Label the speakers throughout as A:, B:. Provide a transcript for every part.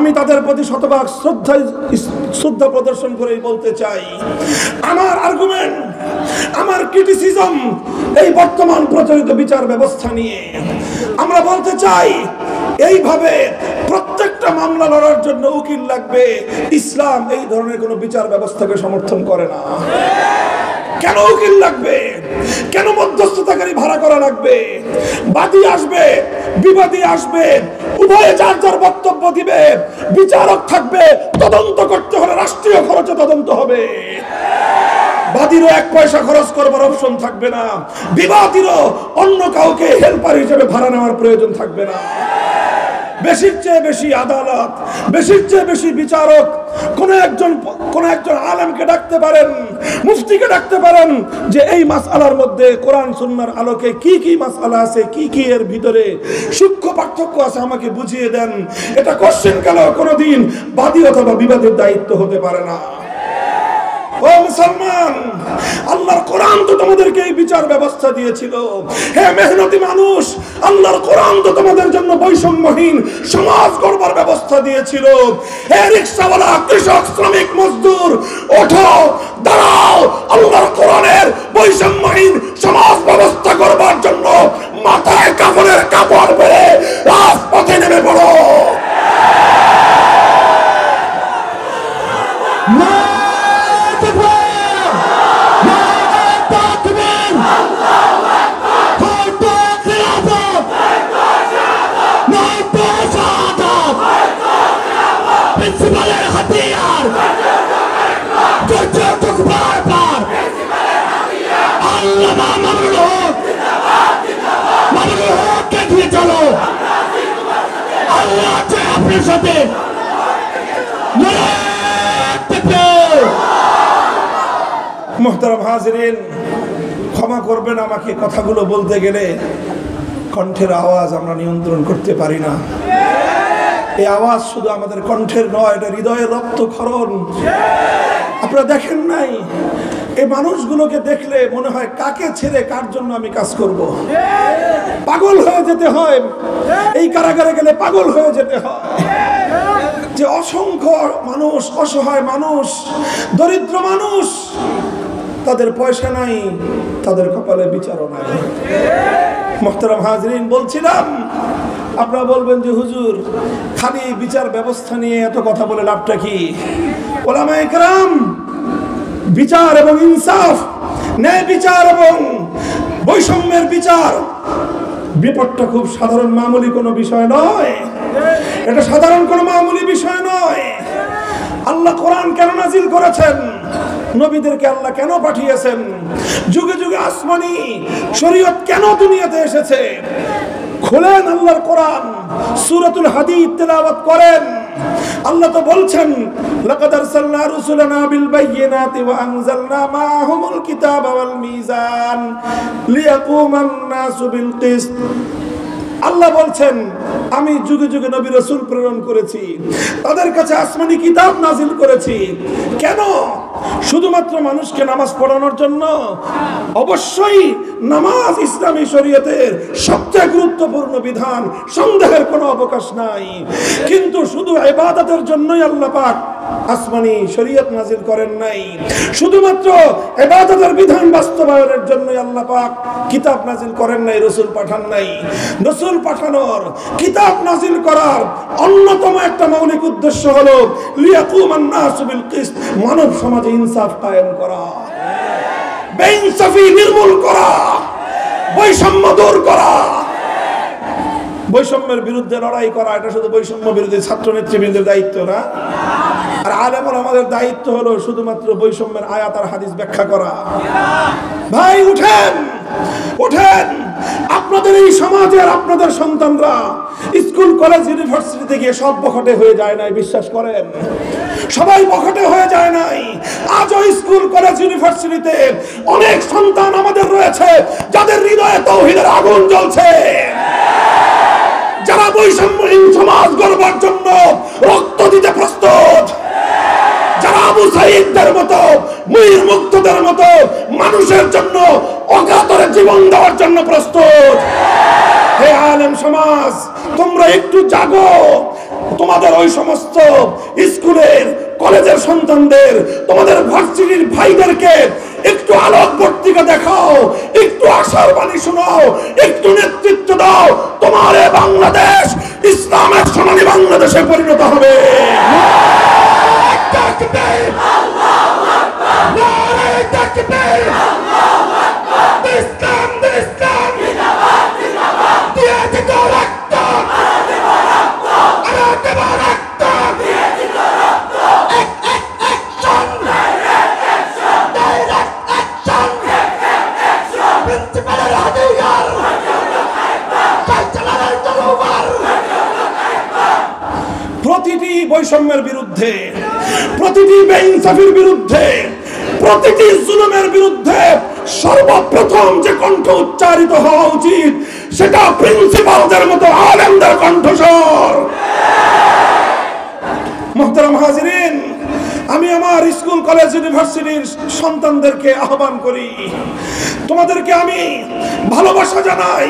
A: আমি তাদের প্রতি শতভাগ শ্রদ্ধা প্রদর্শন করে বলতে চাই, আমার আর্গুমেন্ট, আমার ক্রিটিসিজম এই বর্তমান প্রচলিত বিচার ব্যবস্থা নিয়ে আমরা বলতে চাই, এইভাবে প্রত্যেকটা মামলা লড়ার জন্য উকিল লাগবে, ইসলাম এই ধরনের কোনো বিচার ব্যবস্থাকে সমর্থন করে না। কেন উকিল লাগবে? কেন মধ্যস্থতাকারী ভাড়া করা লাগবে? বাদী আসবে, বিবাদী আসবে, উভয়ে যার যার বক্তব্য দিবে, বিচারক থাকবে, তদন্ত করতে হলে রাষ্ট্রীয় খরচে তদন্ত হবে। বাদীরও 1 পয়সা খরচ করবার অপশন থাকবে না, বিবাদীরও অন্য কাউকে হেল্পার হিসেবে ভাড়া নেওয়ার প্রয়োজন থাকবে না। বেশির চেয়ে বেশি আদালত, বেশির চেয়ে বেশি বিচারক কোন একজন আলেমকে ডাকতে পারেন, মুফতিকে ডাকতে পারেন, যে এই মাসআলার মধ্যে কোরআন সুন্নাহর আলোকে কি কি মাসআলা আছে, কি কি এর ভিতরে সূক্ষ্ম পার্থক্য আছে আমাকে বুঝিয়ে দেন। এটা কোশ্চেন কালেও কোনোদিন বাদী অথবা বিবাদের দায়িত্ব হতে পারে না। ও মুসলমান, আল্লাহর কোরআন তো তোমাদেরকে এই বিচার ব্যবস্থা দিয়েছিল। হে মেহনতি মানুষ, আল্লাহর কোরআন তো তোমাদের জন্য বৈষম্যহীন সমাজ গড়বার ব্যবস্থা দিয়েছিল। হে রিকশাওয়ালা, কৃষক, শ্রমিক, মজদুর, ওঠো, দাঁড়াও, আল্লাহর কোরআনের বৈষম্যহীন সমাজ ব্যবস্থা করবার জন্য মাথায় কাফনের কাপড় পরে রাজপথে নেমে পড়ো। মুহতারাম হাজিরিন, ক্ষমা করবেন আমাকে, কথাগুলো বলতে গেলে কণ্ঠের আওয়াজ আমরা নিয়ন্ত্রণ করতে পারি না। এই আওয়াজ শুধু আমাদের কণ্ঠের নয়, এটা হৃদয়ের রক্তক্ষরণ। আপনারা দেখেন নাই, এই মানুষগুলোকে দেখলে মনে হয় কাকে ছেড়ে কার জন্য আমি কাজ করব। পাগল হয়ে যেতে হয়, এই কারাগারে গেলে পাগল হয়ে যেতে হয়। যে অসংখ্য মানুষ, অসহায় মানুষ, দরিদ্র মানুষ, তাদের পয়সা নাই, তাদের কপালে বিচারও নাই। মুহতারাম হাজিরিন, বলছিলাম, আপনারা বলবেন যে হুজুর খালি বিচার ব্যবস্থা নিয়ে এত কথা বলে লাভটা কি? ওলামায়ে কেরাম বিচার এবং ইনসাফ, ন্যায় বিচার এবং বৈষম্যের বিচার, বিপদটা খুব সাধারণ মামুলি কোনো বিষয় নয়। এটা সাধারণ কোনো মামুলি বিষয় নয়। আল্লাহ কোরআন কেন নাজিল করেছেন? নবীদেরকে আল্লাহ কেন পাঠিয়েছেন? যুগে যুগে আসমানি শরীয়ত কেন দুনিয়াতে এসেছে? খুলেন আল্লাহর কোরআন, সূরাতুল হাদীদ তেলাওয়াত করেন। আল্লাহ তো বলছেন, লাকাদ আরসালনা রুসুলানা বিল বায়িনাতি ওয়া আনজালনা মাআহুমুল কিতাবা ওয়াল মিজান লিয়াকুমান নাসু বিল কিসত। আল্লাহ বলছেন, আমি যুগে যুগে নবী রাসূল প্রেরণ করেছি, তাদের কাছে আসমানি কিতাব নাজিল করেছি। কেন? শুধুমাত্র মানুষকে নামাজ পড়ানোর জন্য? অবশ্যই নামাজ ইসলামী শরীয়তের সবচেয়ে গুরুত্বপূর্ণ বিধান, সন্দেহের কোনো অবকাশ নাই। কিন্তু শুধু ইবাদতের জন্যই আল্লাহ পাক আসমানি শরীয়ত নাজিল করেন নাই। শুধুমাত্র ইবাদতের বিধান বাস্তবায়নের জন্যই আল্লাহ পাক কিতাব নাজিল করেন নাই, রাসূল পাঠান নাই। রাসূল পাঠানোর, কিতাব নাজিল করার অন্যতম একটা মৌলিক উদ্দেশ্য হলো লিয়াকুমান নাসু বিল কিসত, মানব সমাজে ইনসাফ কায়েম করা, বেইনসাফি নির্মূল করা, বৈষম্য দূর করা, বৈষম্যের বিরুদ্ধে লড়াই করা। এটা শুধু বৈষম্য বিরোধী ছাত্র নেতৃবৃন্দের দায়িত্ব না। আর আলেমরা আমাদের দায়িত্ব হলো শুধুমাত্র বৈষম্যের আয়াত আর হাদিস ব্যাখ্যা করা। ভাই উঠেন, উঠেন। আপনাদের এই সমাজের আপনাদের সন্তানরা স্কুল, কলেজ, ইউনিভার্সিটিতে গিয়ে সব বখটে হয়ে যায় নাই, বিশ্বাস করেন। সবাই বখটে হয়ে যায় নাই। আজও স্কুল, কলেজ, ইউনিভার্সিটিতে অনেক সন্তান আমাদের রয়েছে যাদের হৃদয়ে তাওহীদের আগুন জ্বলছে, যারা বৈষম্যহীন সমাজ গড়বার জন্য রক্ত দিতে প্রস্তুত, যারা আবু সাঈদদের মতো, মুইর মুক্তদের মতো মানুষের জন্য অকাতরে জীবন দেওয়ার জন্য প্রস্তুত। হে আলেম সমাজ, তোমরা একটু জাগো, তোমাদের ওই সমস্ত স্কুলের কলেজের সন্তানদের, তোমাদের ভার্সিটির ভাইদেরকে একটু আলোকবর্তিকা দেখাও, একটু আশার বাণী শোনাও, একটু নেতৃত্ব দাও। তোমার এই বাংলাদেশ ইসলামের সোনালী বাংলাদেশে পরিণত হবে। প্রতিটি বৈষম্যের বিরুদ্ধে, প্রতিটি বেইনসাফির বিরুদ্ধে, প্রতিটি জুলুমের বিরুদ্ধে সর্বপ্রথম যে কণ্ঠ উচ্চারিত হওয়া উচিত সেটা প্রিন্সিপালদের মতো আলেমদের কণ্ঠস্বর। মুহতারাম হাজিরিন, আমি আমার স্কুল কলেজ ইউনিভার্সিটির সন্তানদেরকে আহ্বান করি, তোমাদেরকে আমি ভালোবাসা জানাই,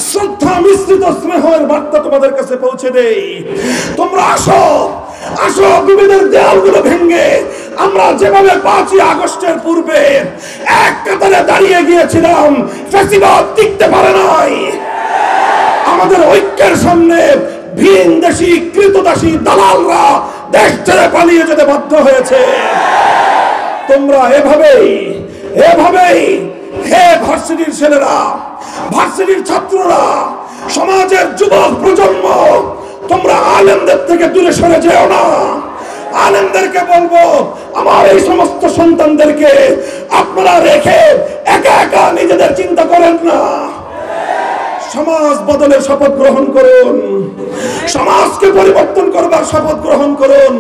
A: শ্রদ্ধা মিশ্রিত স্নেহের বার্তা তোমাদের কাছে পৌঁছে দেই। তোমরা আসো, আসো বিভেদের দেয়ালগুলো ভেঙে আমরা যেভাবে 5ই আগস্টের পূর্বে এক কাতারে দাঁড়িয়ে গিয়েছিলাম, ফ্যাসিবাদ টিকতে পারে নাই। আমাদের ঐক্যের সামনে ভিনদেশী কৃতদাসী দালালরা দেশ ছেড়ে পালিয়ে যেতে বাধ্য হয়েছে। তোমরা এভাবেই হে ভার্সিটির ছেলেরা, ভার্সিটির ছাত্ররা, সমাজের যুবক প্রজন্ম, তোমরা আলেমদের থেকে দূরে সরে যেও না। আলেমদেরকে বলবো, আমার এই সমস্ত সন্তানদেরকে আপনারা রেখে একা একা নিজেদের চিন্তা করেন না। সমাজ বদলের শপথ গ্রহণ করুন, সমাজকে পরিবর্তন করবার শপথ গ্রহণ করুন।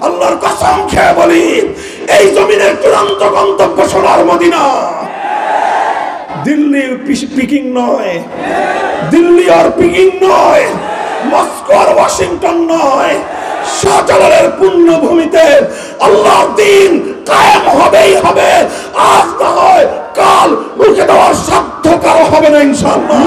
A: আল্লাহর কসম খেয়ে বলি, এই জমিনের চূড়ান্ত গন্তব্য সোনার মদিনা। দিল্লি পিকিং নয়, দিল্লি আর পিকিং নয়, মস্কো আর ওয়াশিংটন নয়, শাহজালালের পুণ্যভূমিতে আল্লাহর দ্বীন কায়েম হবেই হবে। আজ না হয় কাল রুখে দেওয়ার সাধ্য কারো হবে না ইনশাআল্লাহ।